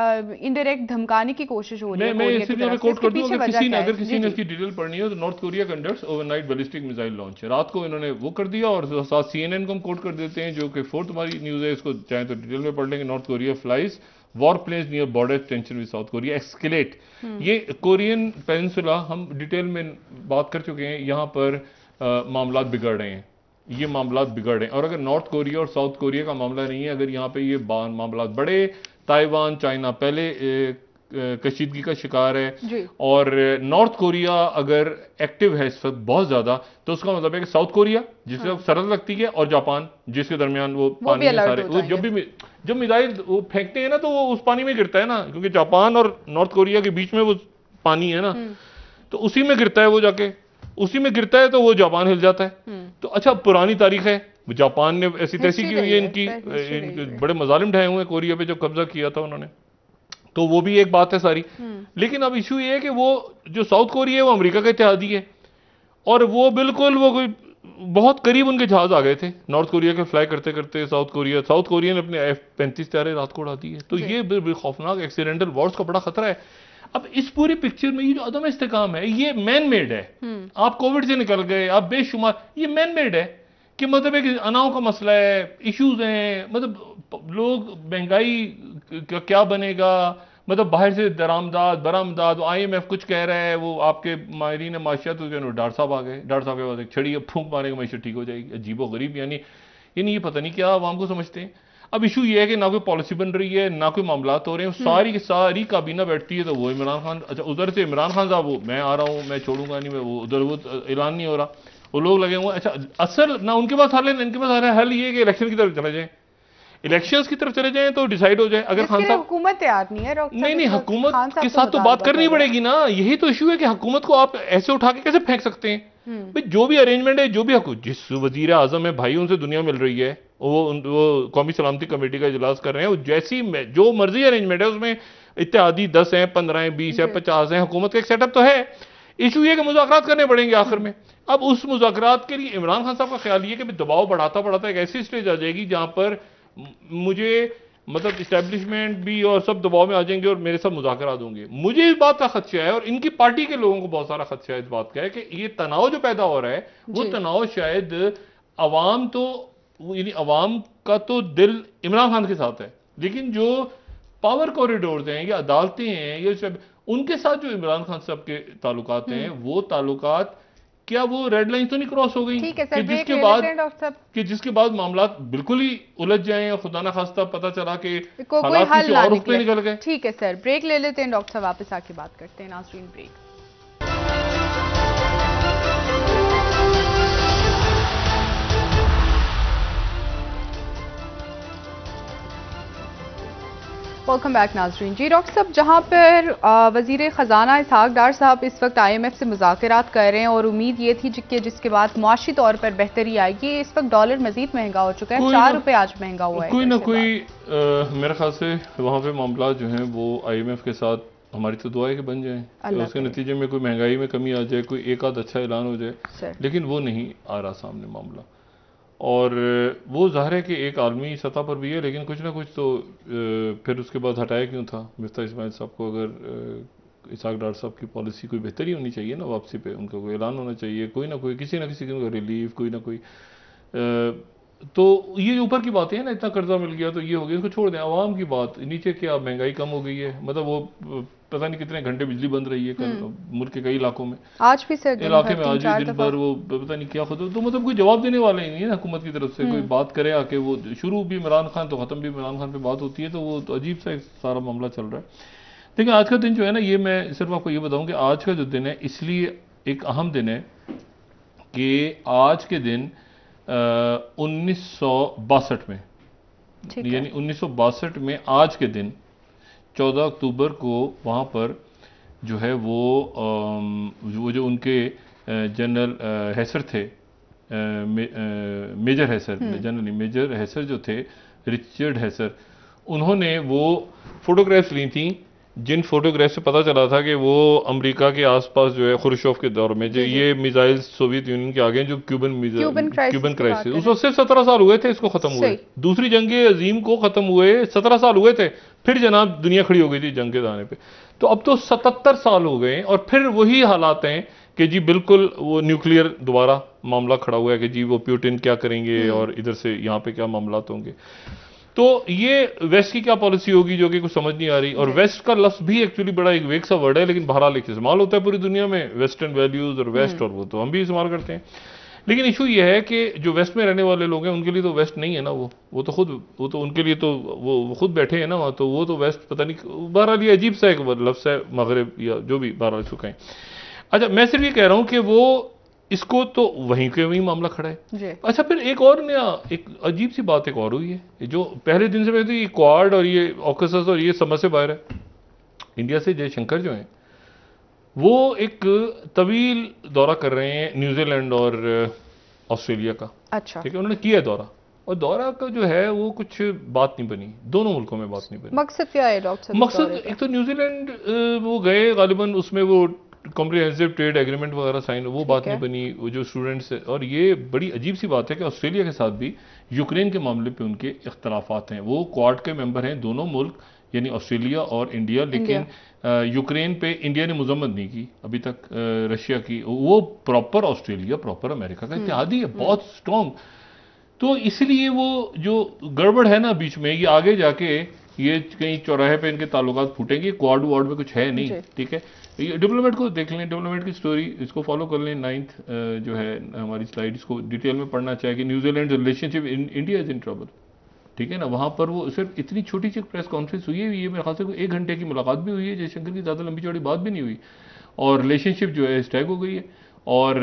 इनडायरेक्ट धमकाने की कोशिश हो रही है कोरिया की तरफ से, इसके पीछे वजह क्या है? अगर किसी ने इसकी डिटेल पढ़नी हो तो north Korea conducts overnight ballistic missile launch, रात को इन्होंने वो कर दिया। और साथ CNN को हम कोट कर देते हैं, जो कि फोर्थ हमारी न्यूज है, इसको चाहे तो डिटेल में पढ़ लेंगे। North Korea flies war planes near border tension with South Korea escalate. ये कोरियन पेनिनसुला हम डिटेल में बात कर चुके हैं, यहाँ पर मामला बिगड़ रहे हैं, ये मामला बिगड़ रहे हैं। और अगर नॉर्थ कोरिया और साउथ कोरिया का मामला नहीं है, अगर यहाँ पे ये मामला बड़े, ताइवान चाइना पहले कशीदगी का शिकार है, और नॉर्थ कोरिया अगर एक्टिव है इस वक्त बहुत ज्यादा, तो उसका मतलब है कि साउथ कोरिया जिससे सरहद लगती है और जापान जिसके दरमियान वो पानी है सारे, वो जब मिसाइल वो फेंकते हैं ना तो वो उस पानी में गिरता है ना, क्योंकि जापान और नॉर्थ कोरिया के बीच में वो पानी है ना, तो उसी में गिरता है वो, जाके उसी में गिरता है तो वो जापान हिल जाता है। तो अच्छा, पुरानी तारीख है, जापान ने ऐसी तैसी की हुई है, इनकी बड़े मजालिम ढाए हुए हैं कोरिया पे जब कब्जा किया था उन्होंने, तो वो भी एक बात है सारी। लेकिन अब इशू ये है कि वो जो साउथ कोरिया है वो अमेरिका का इत्तेहादी है, और वो बिल्कुल वो कोई बहुत करीब उनके जहाज आ गए थे नॉर्थ कोरिया के फ्लाई करते करते साउथ कोरिया ने अपने F-35 तैयारे रात को उड़ा दिए। तो ये खौफनाक एक्सीडेंटल वॉर्स का बड़ा खतरा है। अब इस पूरी पिक्चर में ये जो अदम इस्तेकाम है, ये मैन मेड है। आप कोविड से निकल गए, आप बेशुमार, ये मैन मेड है कि मतलब एक अनाव का मसला है, इश्यूज हैं, मतलब लोग, महंगाई का क्या बनेगा, मतलब बाहर से बरामदाद, IMF कुछ कह रहा है, वो आपके माहिरीन माशियात डॉक्टर साहब आ गए, डॉक्टर साहब के बाद एक छड़ी फूंक मारेगा माशियत ठीक हो जाएगी। अजीबो गरीब, यानी ये पता नहीं क्या आवाम को समझते हैं। अब इशू ये है कि ना कोई पॉलिसी बन रही है, ना कोई मामला हो रहे हैं, सारी की सारी काबीना बैठती है तो वो इमरान खान, अच्छा उधर से इमरान खान साहब वो मैं आ रहा हूँ, मैं छोड़ूंगा नहीं, मैं वो उधर वो ऐलान नहीं हो रहा, वो लोग लगे हुए। अच्छा, असल ना उनके पास हल है, इनके पास हल ये कि इलेक्शन की तरफ चले जाएं, इलेक्शंस की तरफ चले जाएं तो डिसाइड हो जाए। अगर खान साहब, हुकूमत तैयार नहीं है डॉक्टर, नहीं हुकूमत के साथ तो बात करनी पड़ेगी ना, यही तो इशू है कि हुकूमत को आप ऐसे उठा के कैसे फेंक सकते हैं? भाई जो भी अरेंजमेंट है, जो भी जिस वजीर आजम है भाई, उनसे दुनिया मिल रही है, वो कौमी सलामती कमेटी का इजलास कर रहे हैं, जैसी जो मर्जी अरेंजमेंट है उसमें इत्तेहादी 10 हैं, 15 हैं, 20 हैं, 50 हैं, हुकूमत का एक सेटअप तो है। इशू ये कि मुज़ाकरात करने पड़ेंगे आखिर में। अब उस मुज़ाकरात के लिए इमरान खान साहब का ख्याल ये कि दबाव बढ़ाता बढ़ाता एक ऐसी स्टेज आ जाएगी जहां पर मुझे मतलब इस्टेब्लिशमेंट भी और सब दबाव में आ जाएंगे और मेरे साथ मुज़ाकरात होंगे। मुझे इस बात का खदशा है और इनकी पार्टी के लोगों को बहुत सारा खदशा है इस बात का है कि ये तनाव जो पैदा हो रहा है, वो तनाव शायद अवाम तो यानी अवाम का तो दिल इमरान खान के साथ है, लेकिन जो पावर कॉरिडोर हैं या अदालतें हैं, ये सब उनके साथ जो इमरान खान साहब के ताल्लुकात हैं, वो ताल्लुकात क्या वो रेड लाइन तो नहीं क्रॉस हो गई कि जिसके बाद मामला बिल्कुल ही उलझ जाएं और खुदा ना खास्ता पता चला कि हालात किसी और रुख पे निकल गए। ठीक है सर, ब्रेक ले लेते हैं डॉक्टर साहब, वापस आके बात करते हैं। नाज़रीन, ब्रेक। वेलकम बैक नाज़रीन। जी डॉक्टर साहब, जहां पर वज़ीर ख़जाना इसहाक डार साहब इस वक्त IMF से मुज़ाकरात कर रहे हैं और उम्मीद ये थी कि जिसके बाद मुआशी तौर पर बेहतरी आएगी, इस वक्त डॉलर मजीद महंगा हो चुका है, 4 रुपये आज महंगा हुआ है। कोई ना कोई मेरे ख्याल से वहाँ पे मामला जो है वो IMF के साथ हमारी तो दुआ है कि बन जाए, तो उसके नतीजे में कोई महंगाई में कमी आ जाए, कोई एक आध अच्छा ऐलान हो जाए, लेकिन वो नहीं आ रहा सामने मामला। और वो ज़ाहिर है कि एक आलमी सतह पर भी है, लेकिन कुछ ना कुछ तो फिर उसके बाद हटाया क्यों था मिफ्ता इस्माइल साहब को? अगर इसहाक डार साहब की पॉलिसी कोई बेहतरी होनी चाहिए ना, वापसी पे उनका कोई ऐलान होना चाहिए, कोई ना कोई किसी ना किसी को रिलीफ, कोई ना कोई तो ये ऊपर की बातें हैं ना, इतना कर्जा मिल गया तो ये हो गया, इसको छोड़ दें। आवाम की बात, नीचे क्या महंगाई कम हो गई है, मतलब वो पता नहीं कितने घंटे बिजली बंद रही है मुल्क के कई इलाकों में, आज भी सर इलाके में आज ही दिन भर वो पता नहीं क्या खुद, तो मतलब कोई जवाब देने वाले ही नहीं है हुकूमत की तरफ से, कोई बात करे आके। वो शुरू भी इमरान खान तो खत्म भी इमरान खान पे बात होती है, तो वो तो अजीब सा सारा मामला चल रहा है। देखिए आज का दिन जो है ना, ये मैं सिर्फ आपको ये बताऊं कि आज का जो दिन है इसलिए एक अहम दिन है कि आज के दिन 1962 में, यानी 1962 में आज के दिन 14 अक्टूबर को वहाँ पर जो है वो जो उनके जनरल हैसर थे, मेजर हैसर, जनरल मेजर हैसर जो थे, रिचर्ड हैसर, उन्होंने वो फोटोग्राफ्स ली थी, जिन फोटोग्राफ से पता चला था कि वो अमेरिका के आसपास जो है खुरुशोव के दौर में जो ये मिसाइल सोवियत यूनियन के आगे जो क्यूबन क्राइसिस, उस वक्त सिर्फ 17 साल हुए थे इसको खत्म हुए, दूसरी जंग अजीम को खत्म हुए 17 साल हुए थे, फिर जनाब दुनिया खड़ी हो गई थी जंग के दाने पे। तो अब तो 77 साल हो गए और फिर वही हालात हैं कि जी बिल्कुल वो न्यूक्लियर दोबारा मामला खड़ा हुआ है कि जी वो पुतिन क्या करेंगे और इधर से यहाँ पे क्या मामला होंगे। तो ये वेस्ट की क्या पॉलिसी होगी जो कि कुछ समझ नहीं आ रही। और वेस्ट का लफ्ज भी एक्चुअली बड़ा एक वेग सा वर्ड है, लेकिन बहरहाल इस्तेमाल होता है पूरी दुनिया में, वेस्टर्न वैल्यूज और वेस्ट, और वो तो हम भी इस्तेमाल करते हैं। लेकिन इशू ये है कि जो वेस्ट में रहने वाले लोग हैं उनके लिए तो वेस्ट नहीं है ना, वो तो खुद, वो तो उनके लिए तो वो खुद बैठे हैं ना वहाँ, तो वो तो वेस्ट पता नहीं, बहरहाल ये अजीब सा एक लफ्ज है, मगरब या जो भी बहरहाल इसको कहें। अच्छा, मैं सिर्फ ये कह रहा हूँ कि वो इसको तो वहीं के वहीं मामला खड़ा है। अच्छा, फिर एक और नया एक अजीब सी बात एक और हुई है जो पहले दिन से पहले, ये क्वाड और ये ऑकसस और ये समझ से बाहर है। इंडिया से जयशंकर जो हैं वो एक तवील दौरा कर रहे हैं न्यूजीलैंड और ऑस्ट्रेलिया का। अच्छा, ठीक है, उन्होंने किया दौरा, और दौरा का जो है वो कुछ बात नहीं बनी, दोनों मुल्कों में बात नहीं बनी। मकसद क्या है डॉक्टर? मकसद एक तो न्यूजीलैंड वो गए गालिबन, उसमें वो कॉम्प्रिहेंसिव ट्रेड एग्रीमेंट वगैरह साइन, वो बात नहीं बनी, वो जो स्टूडेंट्स। और ये बड़ी अजीब सी बात है कि ऑस्ट्रेलिया के साथ भी यूक्रेन के मामले पे उनके इख्तलाफात हैं। वो क्वाड के मेंबर हैं दोनों मुल्क, यानी ऑस्ट्रेलिया और इंडिया, लेकिन यूक्रेन पे इंडिया ने मजम्मत नहीं की अभी तक, रशिया की। वो प्रॉपर ऑस्ट्रेलिया, प्रॉपर अमेरिका का इत्तेहादी है, बहुत स्ट्रॉन्ग। तो इसलिए वो जो गड़बड़ है ना बीच में, ये आगे जाके ये कहीं चौराहे पे इनके ताल्लुकात फूटेंगे, क्वाड वार्ड में कुछ है नहीं, ठीक है। डिप्लोमेट को देख लें, डिप्लोमेट की स्टोरी, इसको फॉलो कर लें, 9th जो है हमारी स्लाइड, इसको डिटेल में पढ़ना चाहिए। New Zealand relationship India is in trouble, ठीक है ना। वहाँ पर वो सिर्फ इतनी छोटी सी प्रेस कॉन्फ्रेंस हुई है, मेरे ख्याल से 1 घंटे की मुलाकात भी हुई है जयशंकर की, ज़्यादा लंबी चौड़ी बात भी नहीं हुई, और रिलेशनशिप जो है स्टैग हो गई है। और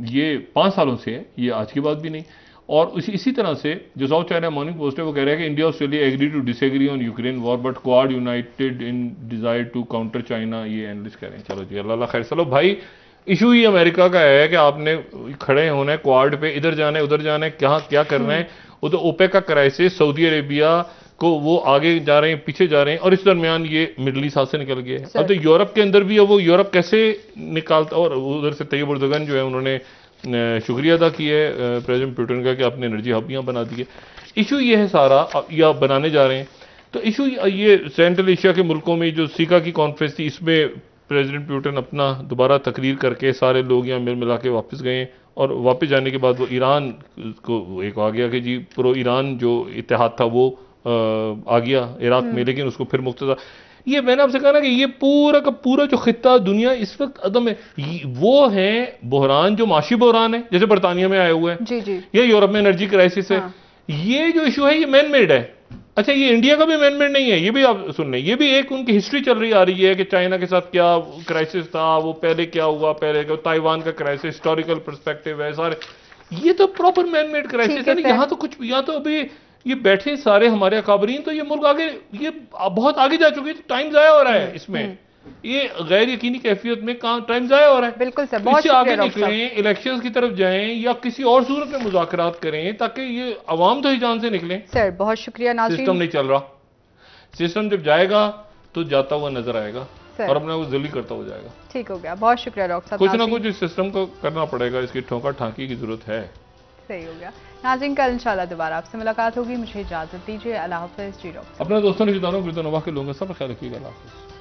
ये 5 सालों से है, ये आज की बात भी नहीं। और इसी तरह से जो साउथ चाइना मॉर्निंग पोस्ट है वो कह रहा है कि India Australia agree to disagree on Ukraine war but Quad united in desire to counter China, ये एनालिस्ट कह रहे हैं। चलो जी, अल्लाह खैर। चलो भाई, इशू ही अमेरिका का है कि आपने खड़े होना है क्वाड पे, इधर जाना है उधर जाना है, क्या करना है। वो तो ओपेक का क्राइसिस, सऊदी अरेबिया को वो आगे जा रहे हैं, पीछे जा रहे हैं, और इस दरमियान ये मिडल ईस्ट हाथ से निकल गए। अब तो यूरोप के अंदर भी है, वो यूरोप कैसे निकालता, और उधर से तैयब उर्दगन जो है उन्होंने शुक्रिया अदा किया है प्रेसिडेंट पुतिन का कि आपने एनर्जी हब यहाँ बना दी है। इशू ये है सारा, या बनाने जा रहे हैं। तो इशू ये सेंट्रल एशिया के मुल्कों में जो सीका की कॉन्फ्रेंस थी, इसमें प्रेसिडेंट पुतिन अपना दोबारा तकरीर करके सारे लोग यहाँ मिल मिला के वापस गए, और वापस जाने के बाद वो ईरान को एक आ गया कि जी प्रो ईरान जो इत्तेहाद था वो आ गया इराक में, लेकिन उसको फिर मुख्तसर, ये मैंने आपसे कहा ना कि ये पूरा का पूरा जो खित्ता दुनिया इस वक्त अदम है, वो है बहरान, जो माशी बहरान है, जैसे बरतानिया में आए हुए हैं, या यूरोप में एनर्जी क्राइसिस है। ये जो इशू है ये मैन मेड है। अच्छा, ये इंडिया का भी मैन मेड नहीं है, ये भी आप सुन लें, ये भी एक उनकी हिस्ट्री चल रही आ रही है कि चाइना के साथ क्या क्राइसिस था, वो पहले क्या हुआ, पहले ताइवान का क्राइसिस, हिस्टोरिकल पर्सपेक्टिव है सारे, ये तो प्रॉपर मैन मेड क्राइसिस है ना। यहाँ तो कुछ, यहाँ तो अभी ये बैठे सारे हमारे अकाबरीन, तो ये मुल्क आगे, ये बहुत आगे जा चुके हैं, टाइम जाया हो रहा है इसमें, ये गैर यकीनी कैफियत में कहाँ टाइम जाया हो रहा है। बिल्कुल सर, बहुत आगे निकलें, इलेक्शंस की तरफ जाएं, या किसी और सूरत में मुज़ाकरात करें, ताकि ये अवाम तो ही जान से निकले। सर बहुत शुक्रिया। नाज़रीन, सिस्टम नहीं चल रहा, सिस्टम जब जाएगा तो जाता हुआ नजर आएगा और अपने को जल्दी करता हो जाएगा। ठीक हो गया, बहुत शुक्रिया डॉक्टर साहब। कुछ ना कुछ इस सिस्टम को करना पड़ेगा, इसकी ठोका ठाकी की जरूरत है। सही हो गया। नाज़रीन, कल इंशाल्लाह दोबारा आपसे मुलाकात होगी, मुझे इजाजत दीजिए, अल्लाह हाफ़िज़ जी। डॉक्टर अपने दोस्तों ने जितानो के लोगों का सब ख्याल रखिएगा। अल्लाह हाफ़िज़।